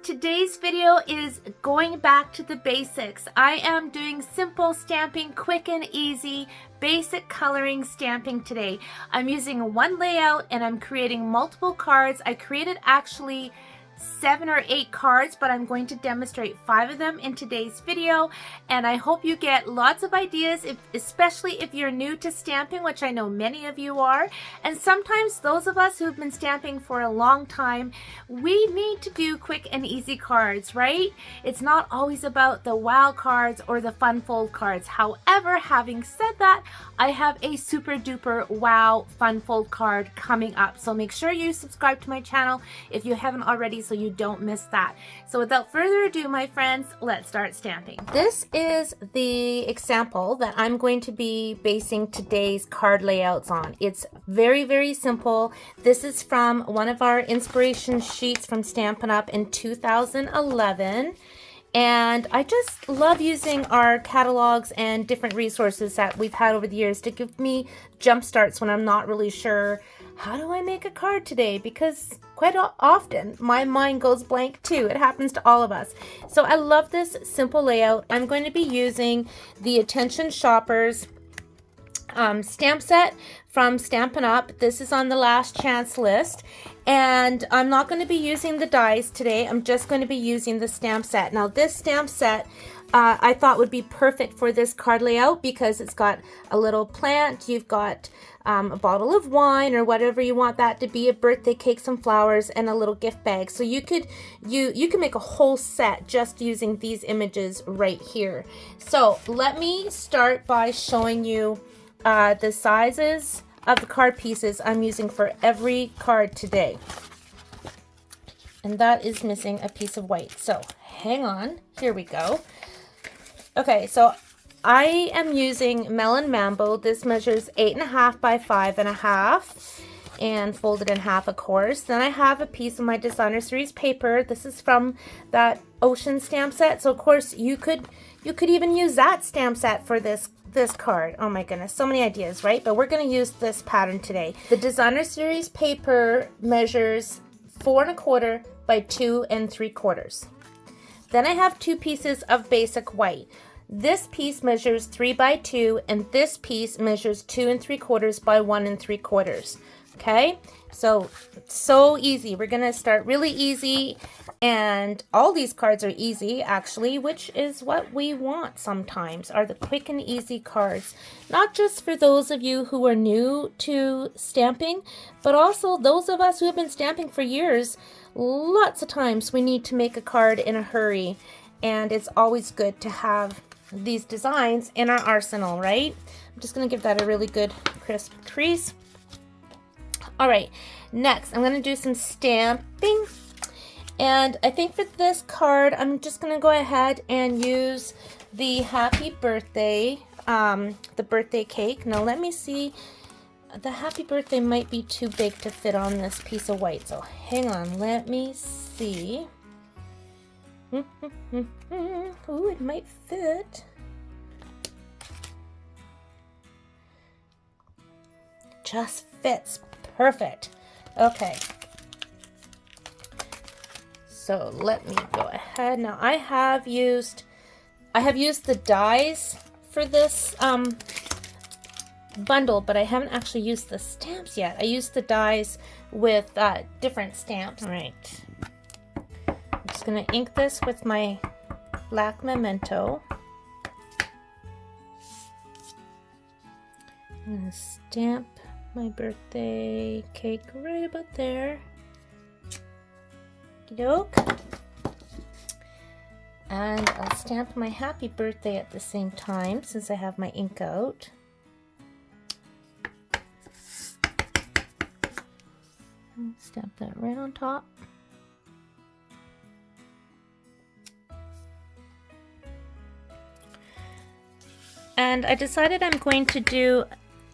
Today's video is going back to the basics. I am doing simple stamping, quick and easy, basic coloring stamping today. I'm using one layout and I'm creating multiple cards. I created actually 7 or 8 cards, but I'm going to demonstrate 5 of them in today's video, and I hope you get lots of ideas, especially if you're new to stamping, which I know many of you are. And sometimes those of us who've been stamping for a long time, we need to do quick and easy cards, right? It's not always about the wow cards or the fun fold cards. However, having said that, I have a super duper wow fun fold card coming up, so make sure you subscribe to my channel if you haven't already, so you don't miss that. So without further ado, my friends, let's start stamping. This is the example that I'm going to be basing today's card layouts on. It's very, very simple. This is from one of our inspiration sheets from Stampin' Up! In 2011. And I just love using our catalogs and different resources that we've had over the years to give me jump starts when I'm not really sure, how do I make a card today? Because quite often my mind goes blank too. It happens to all of us. So I love this simple layout. I'm going to be using the Attention Shoppers stamp set from Stampin' Up! This is on the last chance list, and I'm not going to be using the dies today. I'm just going to be using the stamp set. Now this stamp set I thought would be perfect for this card layout because it's got a little plant, you've got a bottle of wine or whatever you want that to be, a birthday cake, some flowers, and a little gift bag. So you can make a whole set just using these images right here. So let me start by showing you the sizes of the card pieces I'm using for every card today. And that is missing a piece of white. So hang on, here we go. Okay, so I am using Melon Mambo. This measures 8.5 by 5.5 and folded in half, of course. Then I have a piece of my Designer Series paper. This is from that Ocean stamp set. So of course you could even use that stamp set for this card. Oh my goodness, so many ideas, right? But we're going to use this pattern today. The Designer Series paper measures 4.25 by 2 3/4. Then I have 2 pieces of basic white. This piece measures 3 by 2 and this piece measures 2 3/4 by 1 3/4. Okay, so easy. We're gonna start really easy, and all these cards are easy actually, which is what we want sometimes, are the quick and easy cards. Not just for those of you who are new to stamping, but also those of us who have been stamping for years. Lots of times we need to make a card in a hurry, and it's always good to have these designs in our arsenal, right? I'm just gonna give that a really good crisp crease. All right, next I'm going to do some stamping, and I think for this card I'm just going to go ahead and use the happy birthday, the birthday cake. Now let me see, the happy birthday might be too big to fit on this piece of white, so hang on, let me see. Ooh, it might fit. Just fits. Perfect. Okay. So let me go ahead. Now I have used the dies for this bundle, but I haven't actually used the stamps yet. I used the dies with different stamps. All right. I'm just gonna ink this with my black memento. I'm gonna stamp my birthday cake right about there. Okey-doke. And I'll stamp my happy birthday at the same time since I have my ink out. Stamp that right on top. And I decided I'm going to do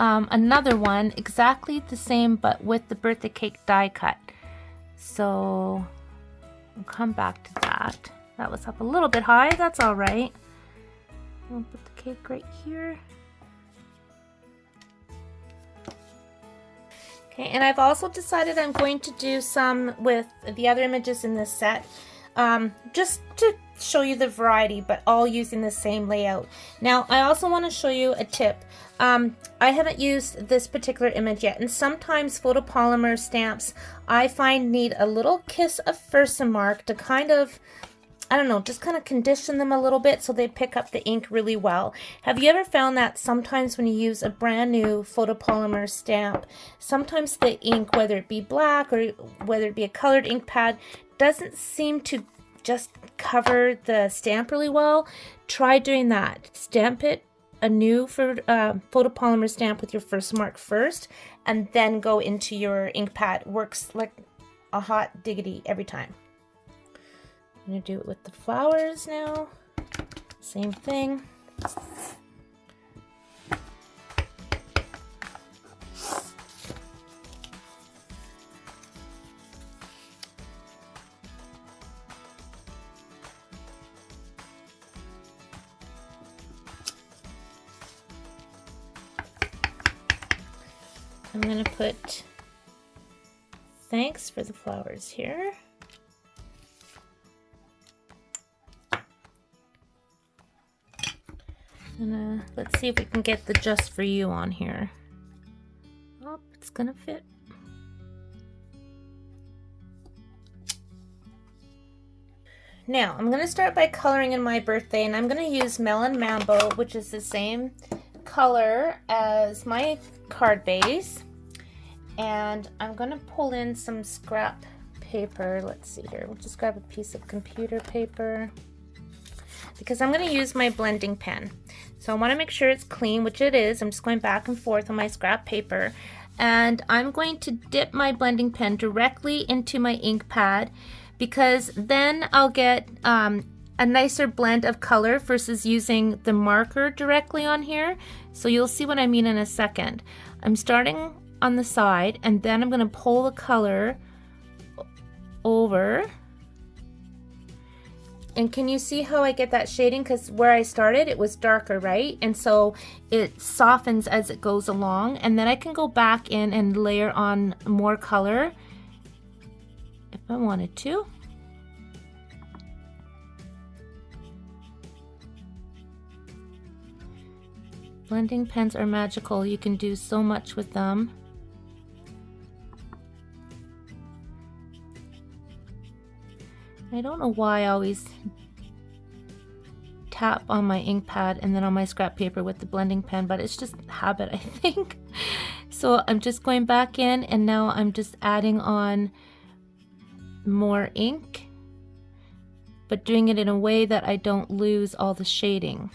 another one exactly the same, but with the birthday cake die cut. So I'll come back to that. That was up a little bit high. That's all right. I'll put the cake right here. Okay, and I've also decided I'm going to do some with the other images in this set. just to show you the variety, but all using the same layout. Now, I also want to show you a tip. I haven't used this particular image yet, and sometimes photopolymer stamps I find need a little kiss of Versamark to kind of, I don't know, just kind of condition them a little bit so they pick up the ink really well. Have you ever found that sometimes when you use a brand new photopolymer stamp, sometimes the ink, whether it be black or whether it be a colored ink pad, doesn't seem to just cover the stamp really well? Try doing that. Stamp it a new photopolymer stamp with your Versamark first, and then go into your ink pad. Works like a hot diggity every time. I'm going to do it with the flowers now. Same thing. I'm going to put thanks for the flowers here. And let's see if we can get the just for you on here. Oh, it's gonna fit. Now I'm gonna start by coloring in my birthday, and I'm gonna use Melon Mambo, which is the same color as my card base. And I'm gonna pull in some scrap paper. Let's see here. We'll just grab a piece of computer paper, because I'm going to use my blending pen. So I want to make sure it's clean, which it is. I'm just going back and forth on my scrap paper. And I'm going to dip my blending pen directly into my ink pad, because then I'll get a nicer blend of color versus using the marker directly on here. So you'll see what I mean in a second. I'm starting on the side, and then I'm going to pull the color over. And can you see how I get that shading? Because where I started, it was darker, right? And so it softens as it goes along. And then I can go back in and layer on more color if I wanted to. Blending pens are magical. You can do so much with them. I don't know why I always tap on my ink pad and then on my scrap paper with the blending pen, but it's just habit, I think. So I'm just going back in, and now I'm just adding on more ink, but doing it in a way that I don't lose all the shading.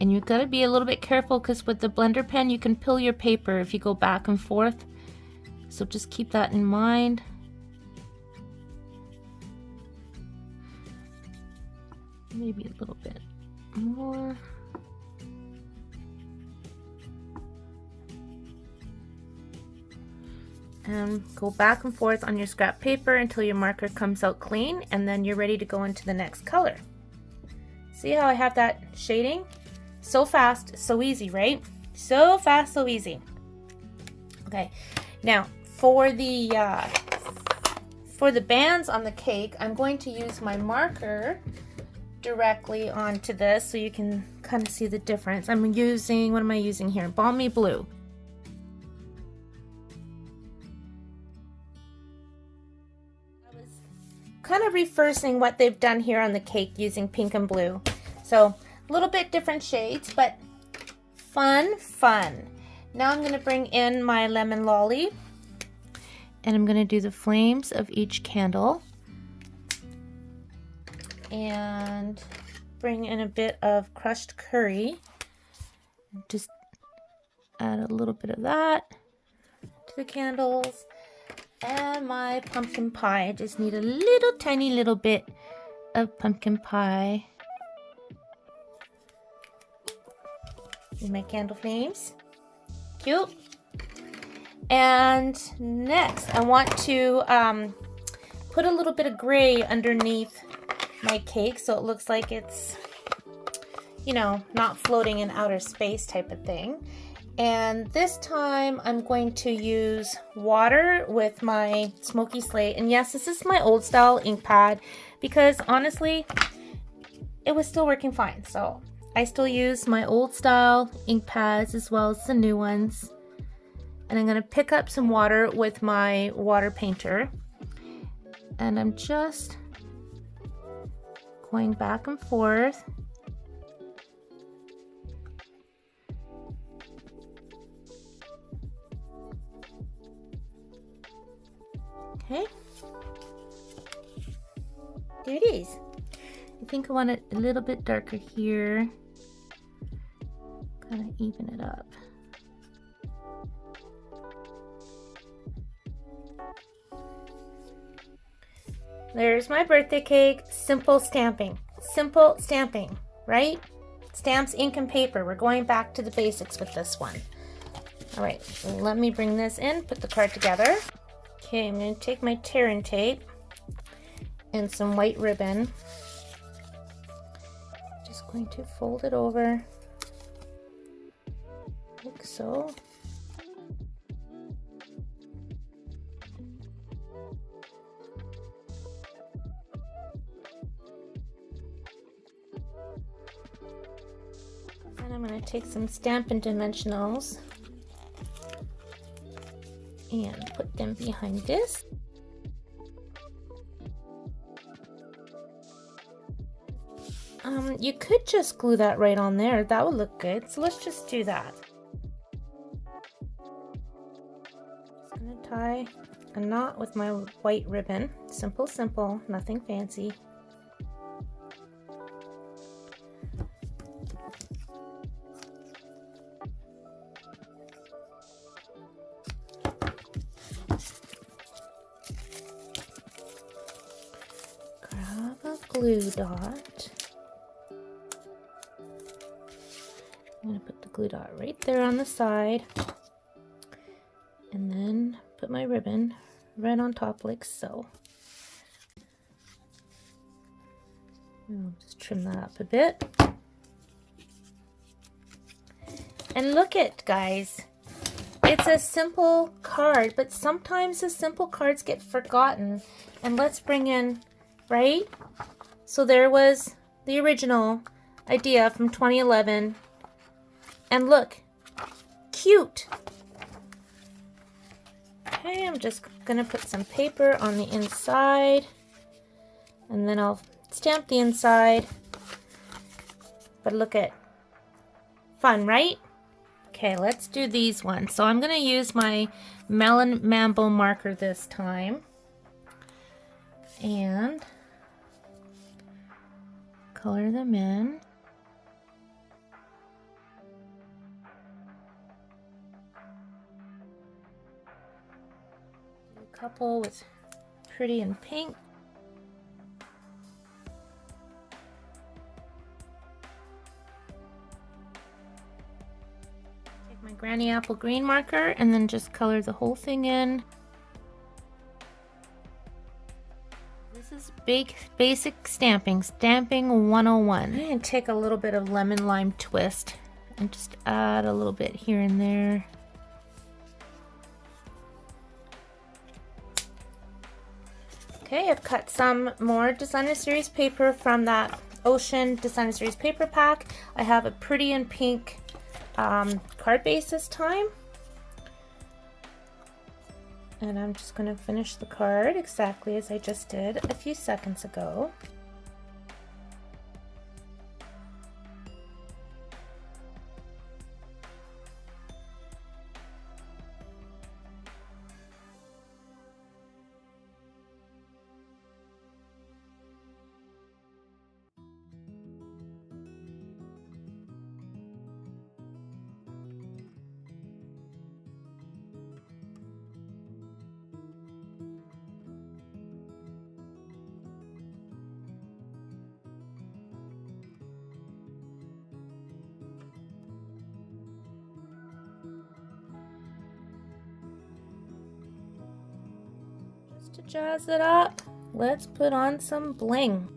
And you've got to be a little bit careful, because with the blender pen you can peel your paper if you go back and forth. So just keep that in mind. Maybe a little bit more. And go back and forth on your scrap paper until your marker comes out clean, and then you're ready to go into the next color. See how I have that shading? So fast, so easy, right? So fast, so easy. Okay, now for the bands on the cake, I'm going to use my marker directly onto this so you can kind of see the difference. I'm using, what am I using here? Balmy Blue. I was kind of reversing what they've done here on the cake using pink and blue. So a little bit different shades, but fun. Now I'm going to bring in my lemon lolly, and I'm going to do the flames of each candle, and bring in a bit of crushed curry. Just add a little bit of that to the candles. And my pumpkin pie. I just need a little tiny little bit of pumpkin pie. In my candle flames. Cute. And next I want to put a little bit of gray underneath my cake so it looks like it's, you know, not floating in outer space type of thing. And this time I'm going to use water with my smoky slate. And yes, this is my old style ink pad because honestly, it was still working fine. So I still use my old style ink pads as well as the new ones. And I'm going to pick up some water with my water painter. And I'm just going back and forth. Okay, there it is. I think I want it a little bit darker here. Kind of even it up. There's my birthday cake. Simple stamping. Simple stamping, right? Stamps, ink, and paper. We're going back to the basics with this one. All right, let me bring this in, put the card together. Okay, I'm going to take my tear-in tape and some white ribbon. Just going to fold it over like so. And I'm going to take some Stampin' Dimensionals and put them behind this. You could just glue that right on there. That would look good. So let's just do that. Just gonna tie a knot with my white ribbon. Simple, simple, nothing fancy. Grab a glue dot. I'm going to put the glue dot right there on the side and then put my ribbon right on top like so. I'll just trim that up a bit. And look it, guys. It's a simple card, but sometimes the simple cards get forgotten. And let's bring in, right? So there was the original idea from 2011. And look, cute. Okay, I'm just gonna put some paper on the inside and then I'll stamp the inside. But look at, fun, right? Okay, let's do these ones. So I'm gonna use my Melon Mambo marker this time and color them in. Couple with pretty and pink. Take my Granny Apple green marker and then just color the whole thing in. This is basic stamping, stamping 101. I'm going to take a little bit of lemon lime twist and just add a little bit here and there. Okay, I've cut some more Designer Series paper from that Ocean Designer Series paper pack. I have a pretty and pink card base this time. And I'm just going to finish the card exactly as I just did a few seconds ago. To jazz it up, let's put on some bling.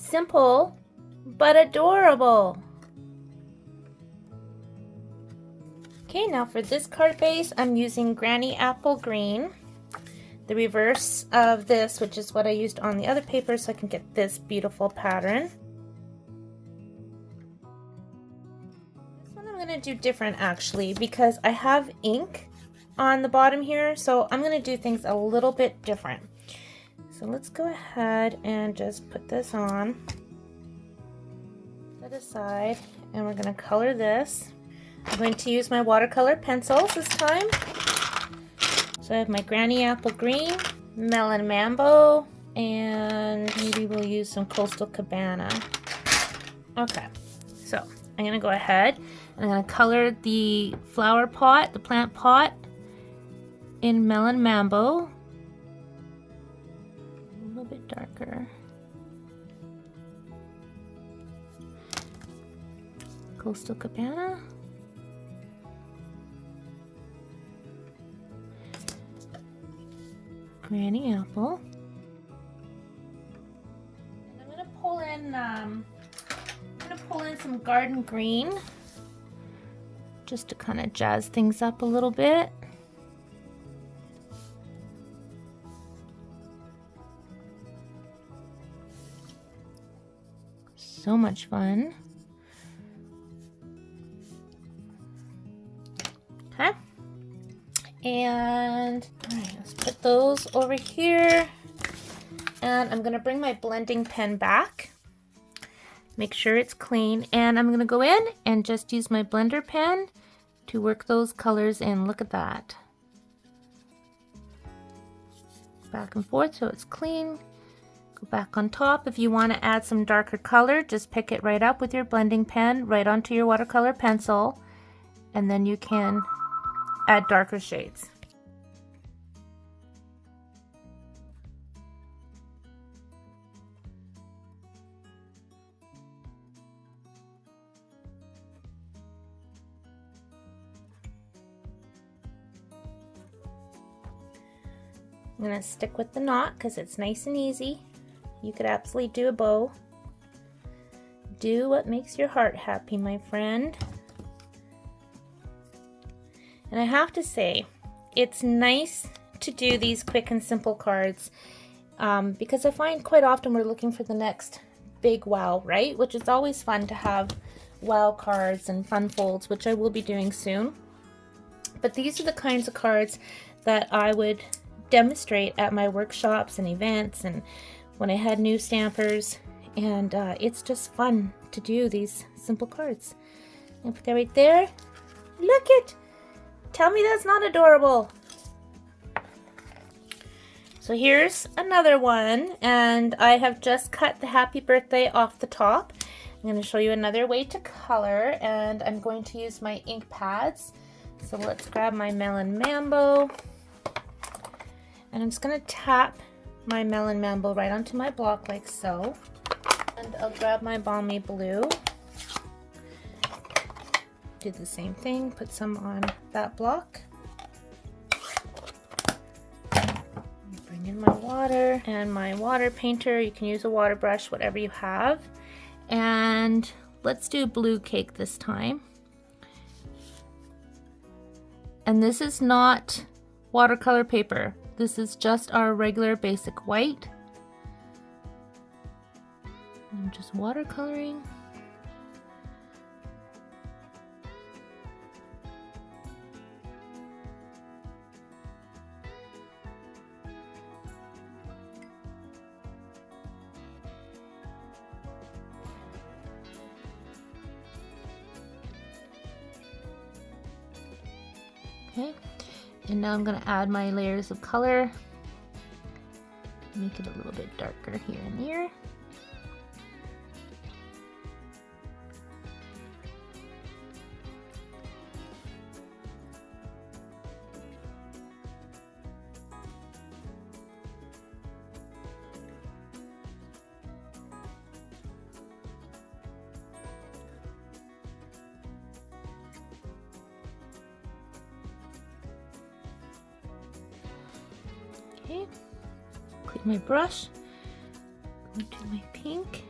Simple, but adorable. Okay, now for this card base, I'm using Granny Apple Green, the reverse of this, which is what I used on the other paper, so I can get this beautiful pattern. This one I'm going to do different actually, because I have ink on the bottom here, so I'm going to do things a little bit different. So let's go ahead and just put this on, set aside, and we're going to color this. I'm going to use my watercolor pencils this time. So I have my Granny Apple Green, Melon Mambo, and maybe we'll use some Coastal Cabana. Okay, so I'm going to go ahead and I'm going to color the flower pot, the plant pot, in Melon Mambo. A little bit darker. Coastal Cabana. Granny Apple. And I'm gonna pull in some Garden Green just to kind of jazz things up a little bit. So much fun. Okay. And all right, let's put those over here. And I'm gonna bring my blending pen back. Make sure it's clean. And I'm gonna go in and just use my blender pen to work those colors in. Look at that. Back and forth so it's clean. Go back on top. If you want to add some darker color, just pick it right up with your blending pen right onto your watercolor pencil, and then you can add darker shades. I'm going to stick with the knot because it's nice and easy. You could absolutely do a bow. Do what makes your heart happy, my friend. And I have to say, it's nice to do these quick and simple cards because I find quite often we're looking for the next big wow, right? Which is always fun to have wow cards and fun folds, which I will be doing soon. But these are the kinds of cards that I would demonstrate at my workshops and events and when I had new stampers, and it's just fun to do these simple cards. And put that right there. Look it! Tell me that's not adorable. So here's another one, and I have just cut the happy birthday off the top. I'm going to show you another way to color, and I'm going to use my ink pads. So let's grab my Melon Mambo. And I'm just going to tap my Melon Mambo right onto my block like so. And I'll grab my Balmy Blue. Do the same thing, put some on that block. Bring in my water and my water painter. You can use a water brush, whatever you have. And let's do blue cake this time. And this is not watercolor paper. This is just our regular basic white. I'm just watercoloring. Okay. And now I'm going to add my layers of color. Make it a little bit darker here and there. Okay, clean my brush, go to my pink.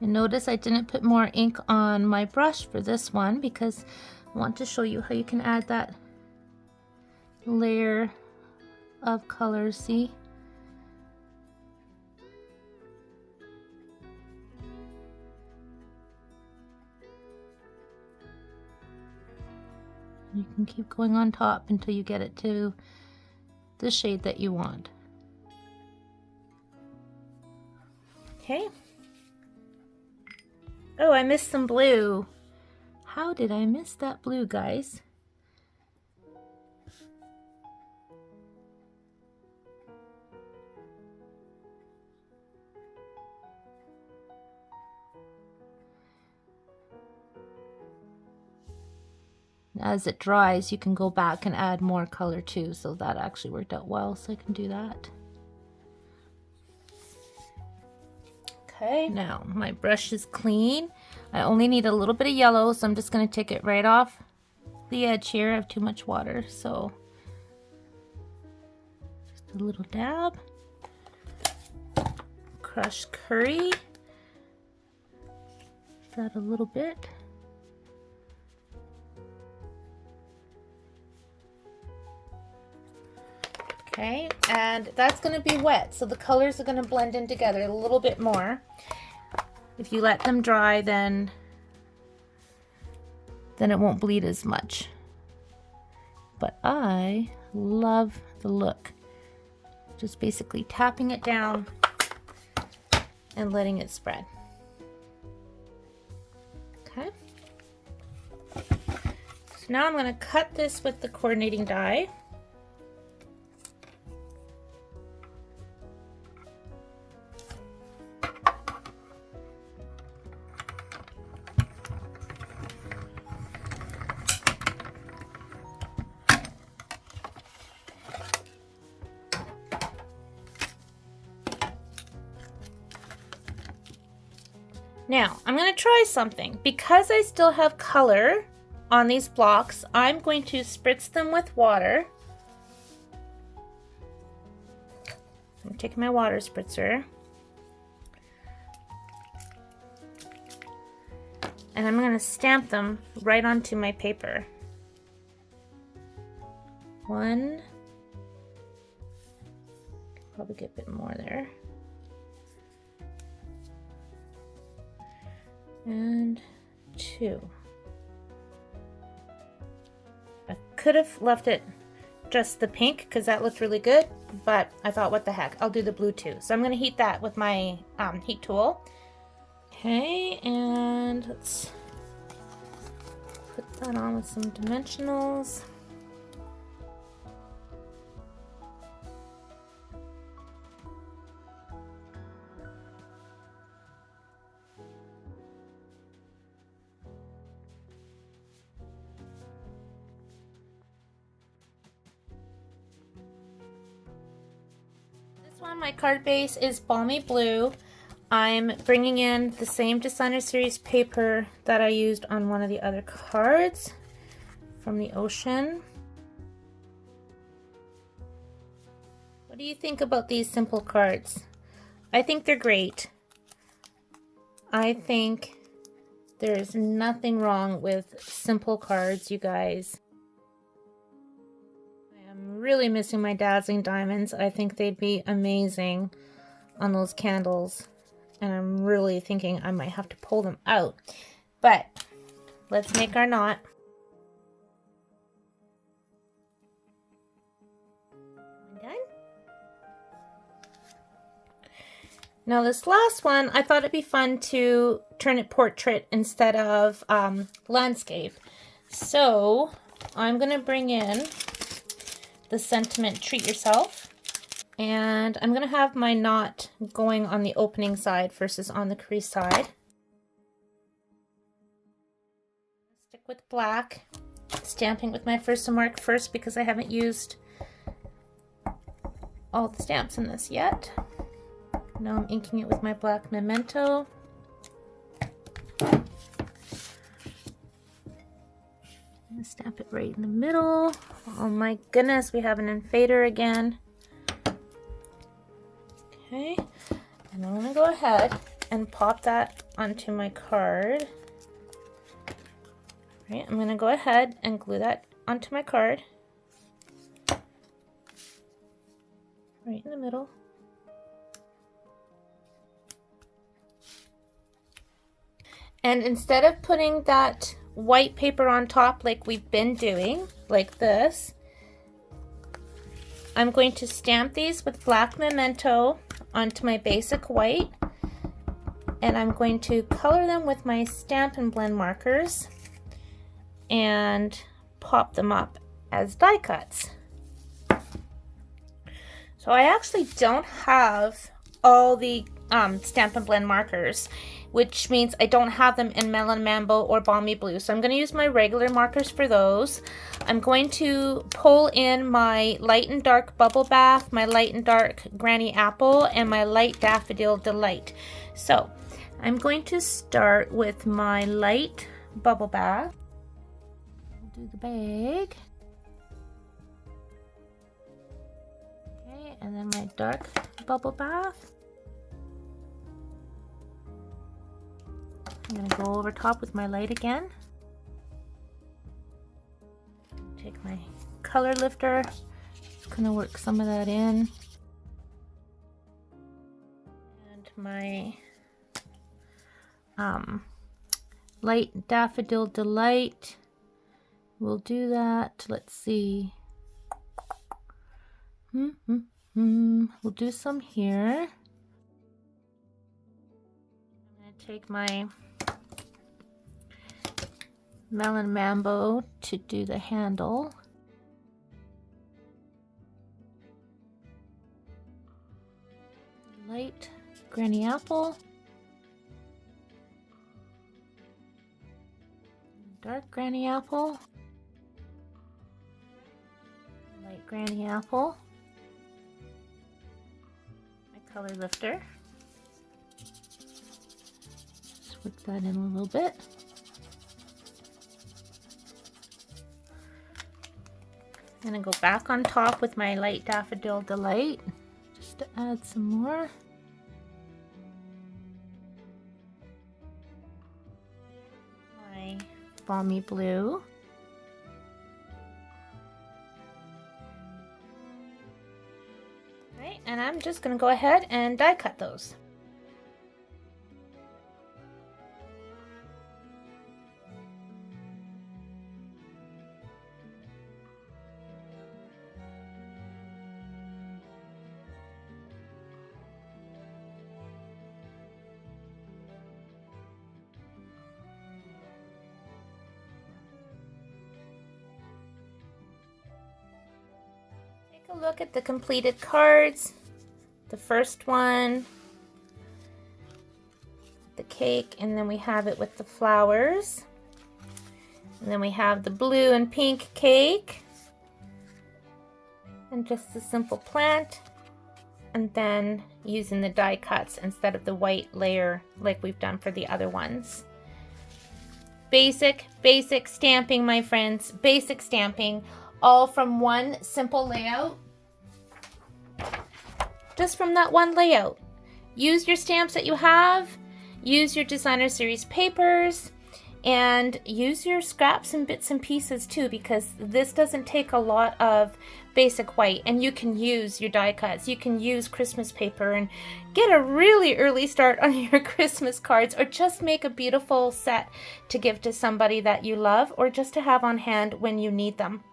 And notice I didn't put more ink on my brush for this one because I want to show you how you can add that layer of color, see? You can keep going on top until you get it to the shade that you want. Okay. Oh, I missed some blue. How did I miss that blue, guys? As it dries, you can go back and add more color too, so that actually worked out well, so I can do that. Okay, now my brush is clean. I only need a little bit of yellow, so I'm just going to take it right off the edge here. I have too much water, so just a little dab. Crushed curry. That a little bit. Okay, and that's going to be wet, so the colors are going to blend in together a little bit more. If you let them dry, then it won't bleed as much. But I love the look. Just basically tapping it down and letting it spread. Okay. So now I'm going to cut this with the coordinating die. Now, I'm going to try something. Because I still have color on these blocks, I'm going to spritz them with water. I'm taking my water spritzer. And I'm going to stamp them right onto my paper. One. Probably get a bit more there. And two. I could have left it just the pink because that looked really good, but I thought, what the heck, I'll do the blue too. So I'm going to heat that with my heat tool. Okay, and let's put that on with some dimensionals. My card base is Balmy Blue. I'm bringing in the same Designer Series paper that I used on one of the other cards from the ocean. What do you think about these simple cards? I think they're great. I think there's nothing wrong with simple cards, you guys. I'm really missing my dazzling diamonds. I think they'd be amazing on those candles, and I'm really thinking I might have to pull them out. But let's make our knot. Done. Now this last one, I thought it'd be fun to turn it portrait instead of landscape. So I'm gonna bring in the sentiment Treat Yourself, and I'm gonna have my knot going on the opening side versus on the crease side. Stick with black, stamping with my first mark first because I haven't used all the stamps in this yet. Now I'm inking it with my black memento. Stamp it right in the middle. Oh my goodness, we have an infader again. Okay, and I'm gonna go ahead and pop that onto my card. Right, I'm going to go ahead and glue that onto my card. Right in the middle. And instead of putting that white paper on top like we've been doing, like this, I'm going to stamp these with black memento onto my basic white, and I'm going to color them with my Stampin' Blend markers and pop them up as die cuts. So I actually don't have all the Stampin' Blend markers, which means I don't have them in Melon Mambo or Balmy Blue. So I'm going to use my regular markers for those. I'm going to pull in my light and dark Bubble Bath, my light and dark Granny Apple, and my light Daffodil Delight. So I'm going to start with my light Bubble Bath. We'll do the bag. Okay, and then my dark Bubble Bath. I'm going to go over top with my light again. Take my color lifter, just going to work some of that in. And my light Daffodil Delight. We'll do that. Let's see. We'll do some here. I'm going to take my Melon Mambo to do the handle. Light Granny Apple. Dark Granny Apple. Light Granny Apple. My color lifter. Just work that in a little bit. I'm going to go back on top with my light Daffodil Delight just to add some more. My Balmy Blue. Right, and I'm just going to go ahead and die cut those. A look at the completed cards. The first one, the cake, and then we have it with the flowers, and then we have the blue and pink cake, and just the simple plant, and then using the die cuts instead of the white layer like we've done for the other ones. Basic stamping, my friends. Basic stamping, all from one simple layout. Just from that one layout. Use your stamps that you have, use your designer series papers, and use your scraps and bits and pieces too, because this doesn't take a lot of basic white, and you can use your die cuts, you can use Christmas paper and get a really early start on your Christmas cards, or just make a beautiful set to give to somebody that you love, or just to have on hand when you need them.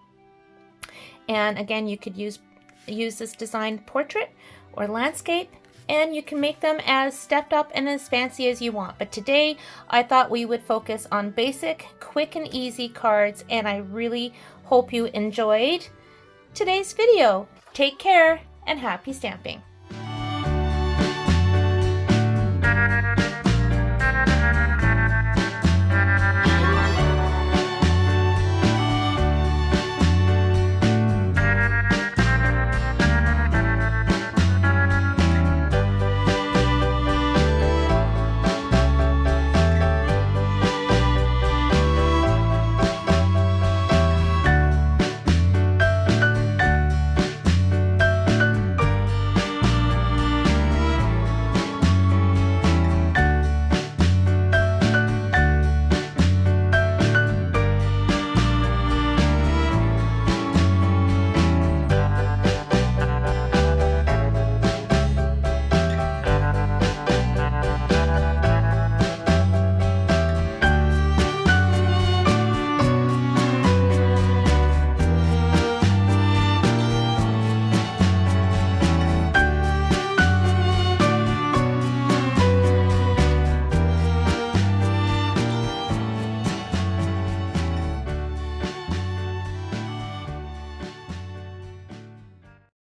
And again, you could use this designed portrait or landscape, and you can make them as stepped up and as fancy as you want. But today I thought we would focus on basic, quick and easy cards, and I really hope you enjoyed today's video. Take care and happy stamping.